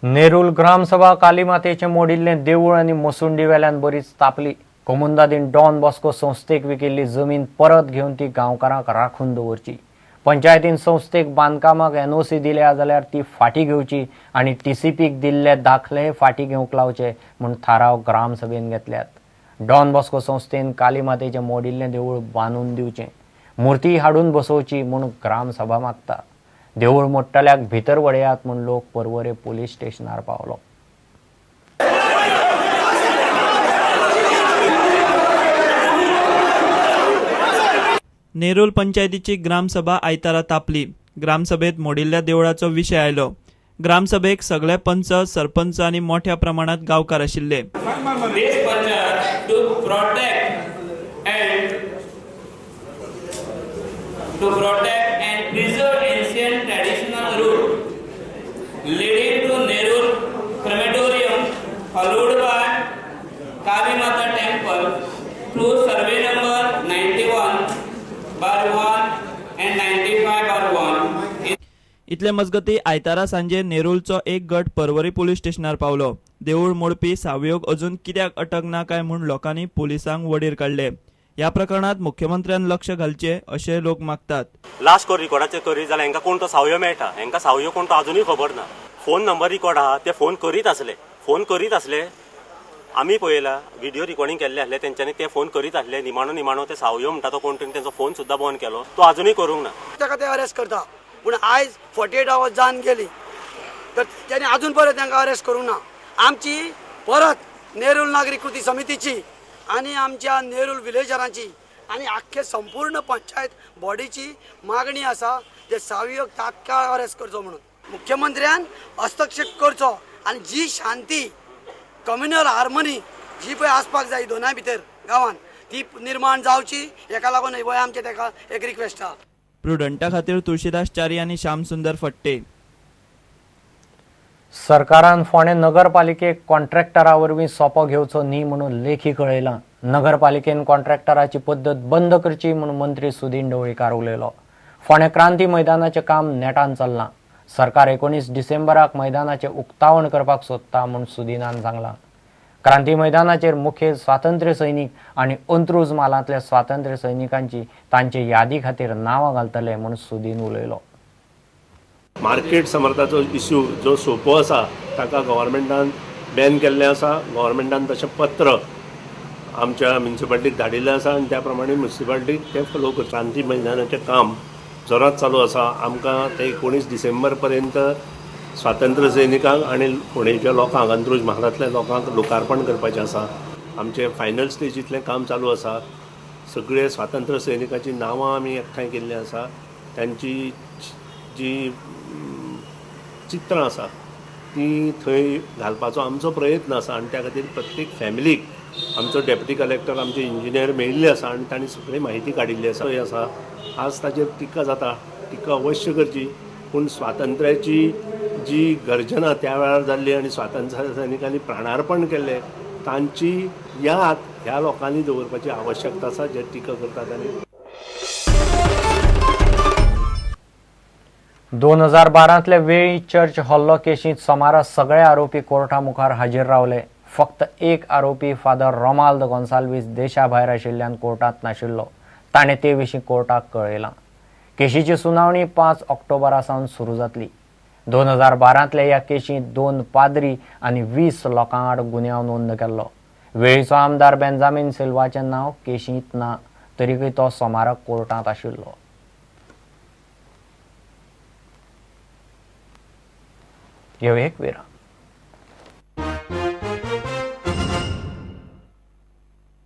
नेरूल ग्रामसभा कालीमातेचे मोडिल्ले देऊळ आणि मसुंडी वेल्यान बरीच तापली। कोमुंदादीन डॉन बॉस्को संस्थेक विकिल्ली जमीन परत घेवन ती गांवकारांक राखून दवरची। पंचायतीन संस्थेक बांदकामाक एनओसी दिल्या जाल्यार ती फाटी घेवची आणि टीसीपीक दिल्ले दाखले फाटी घेवंक लावचे म्हूण थाराव ग्रामसभेन घेतल्यात। डॉन बॉस्को संस्थेन कालीमातेचे मोडिल्ले देऊळ बांदून दिवचे, मूर्ती हाडून बसोवची म्हूण ग्रामसभा मागता। देऊळ मोडटल्याक भितर वडयात म्हूण लोक पर्वरे पोलीस स्टेशनार पावलो। नेरूल पंचायतीची ग्रामसभा आयतारा तापली। ग्रामसभेत मोडिल्ल्या देवळाचो विशय आयलो। ग्रामसभेक सगळे पंच, सरपंच आणि मोठ्या प्रमाणात गांवकार आशिल्ले। To protect and preserve ancient traditional route leading to Nerul crematorium followed by Kali Mata temple through survey number 91/1 and 95/1. इतले मजगती आयतारा सांजे नेरूलचो एक गट पर्वरी पोलीस स्टेशनार पावलो। देऊळ मोडपी सावयोग अजून कित्याक अटक ना काय म्हूण लोकांनी पोलिसांक वडीर काडले। या प्रकरणात मुख्यमंत्र्यान लक्ष घालचे अशे लोक मागतात। लास्ट कोर रिकॉर्डाचे करी जाल्यार हांकां कोण तो सावयो मेळटा, हांकां सावयो कोण तो अजूनही खबर ना। फोन नंबर रिकॉर्ड आहा ते फोन करीत आसले आमी पळयला, व्हिडिओ रिकॉर्डिंग केल्ले आसले तेंच्यांनी ते फोन करीत आसले। निमाणो ते सावयो म्हणटा तो कोण तेंचो फोन सुद्दां बंद केलो, तो अजूनही करूंक ना। ताका ते अरेस्ट करता पूण आयज 48 आवर्स जावन गेली तर त्याने अजून परत तांकां अरेस्ट करूंक ना। आमची परत नेरूल नागरिक कृती समितीची आणि आमच्या नेरूल विलेजरांची आणि आख्खे संपूर्ण पंचायत बॉडीची मागणी आसा ते सावयोग तात्काळ अरेस्ट करचो म्हणून। मुख्यमंत्र्यान हस्तक्षेप करचो आणि जी शांती, कम्युनल हार्मनी जी पळय आसपाक जाय दोनांय भितर गांवांत ती निर्माण जावची, हेका लागून हे आमचे तेका एक रिक्वेस्ट आहा। प्रुडंटा खातीर तुळशीदास च्यारी आणि श्याम सुंदर फट्टे। सरकारान फोंडे नगरपालिकेक कॉन्ट्रॅक्टरा वरवीं सोपो घेवचो न्ही म्हणून लेखी कळयलां। नगरपालिकेन कॉन्ट्रॅक्टराची पद्दत बंद करची म्हणून मंत्री सुदीन ढवळीकार उलयलो। फोंडे क्रांती मैदानाचें काम नेटान चल्लां। सरकार 19 डिसेंबराक मैदानाचें उक्तावण करपाक सोदता म्हूण सुदीनान सांगलां। क्रांती मैदानाचेर मुखेल स्वातंत्र्य सैनीक आणि अंत्रुज मालांतल्या स्वातंत्र्य सैनिकांची तांचे यादी खातीर नांवां घालतले म्हूण सुदीन उलयलो। मार्केट समर्थाचो इश्यू जो सोपो आसा ताका गव्हर्मेंटान बॅन केल्लें आसा। गव्हर्मेंटान तशें पत्र आमच्या म्युनिसिपालिटीक धाडिल्लें आसा आणि त्या प्रमाणे म्युनिसिपालिटीक ते फॉलो करता। क्रांती मैदानाचें काम जोरात चालू आसा। आमकां ते 19 डिसेंबर पर्यंत स्वातंत्र्य सैनिकांक आणि फोंडेच्या लोकांक, अंत्रुज महालांतल्या लोकांक लोकार्पण करपाचें आसा। आमचें फायनल स्टेजींतलें काम चालू आसा। सगळे स्वातंत्र्य सैनिकांची नांवां आमी एकठांय केल्लीं आसा। त्यांची जी चित्रां आसा ती थंय घालपाचो आमचो प्रयत्न आसा आणि त्या खातीर प्रत्येक फॅमिलीक आमचो डेप्युटी कलेक्टर, आमचे इंजिनियर मेळिल्ले आसा आणि तांणी सगळी माहिती काडिल्ली आसा। आज ताचेर टिका जाता, टिका अवश्य करची, पूण स्वातंत्र्याची जी गर्जना त्या वेळार जाल्ली आणि स्वातंत्र्य सैनिकांनी प्राणार्पण केल्लें तांची याद ह्या लोकांनी दवरपाची आवश्यकता आसा जे टिका करतात। तांणी 2012तले वेळी चर्च हल्लो केशींत सोमारा सगळे आरोपी कोर्टा मुखार हाजीर रावले। फक्त एक आरोपी फादर रोमाल्द गोन्साल्वीस देशा भायर आशिल्ल्यान कोर्टांत नाशिल्लो। ताणें ते विशीं कोर्टाक कळयलां। केशीची सुनावणी 5 ऑक्टोबरा सावन सुरू जातली। 2012तले ह्या केशींत 2 पाद्री आनी 20 लोकां आड गुन्यांव नोंद केल्लो। वेळीचो आमदार बेंजामिन सिल्वाचें नांव केशींत ना, तरीकय तो सोमारा कोर्टांत आशिल्लो। ह्यो एक विराम।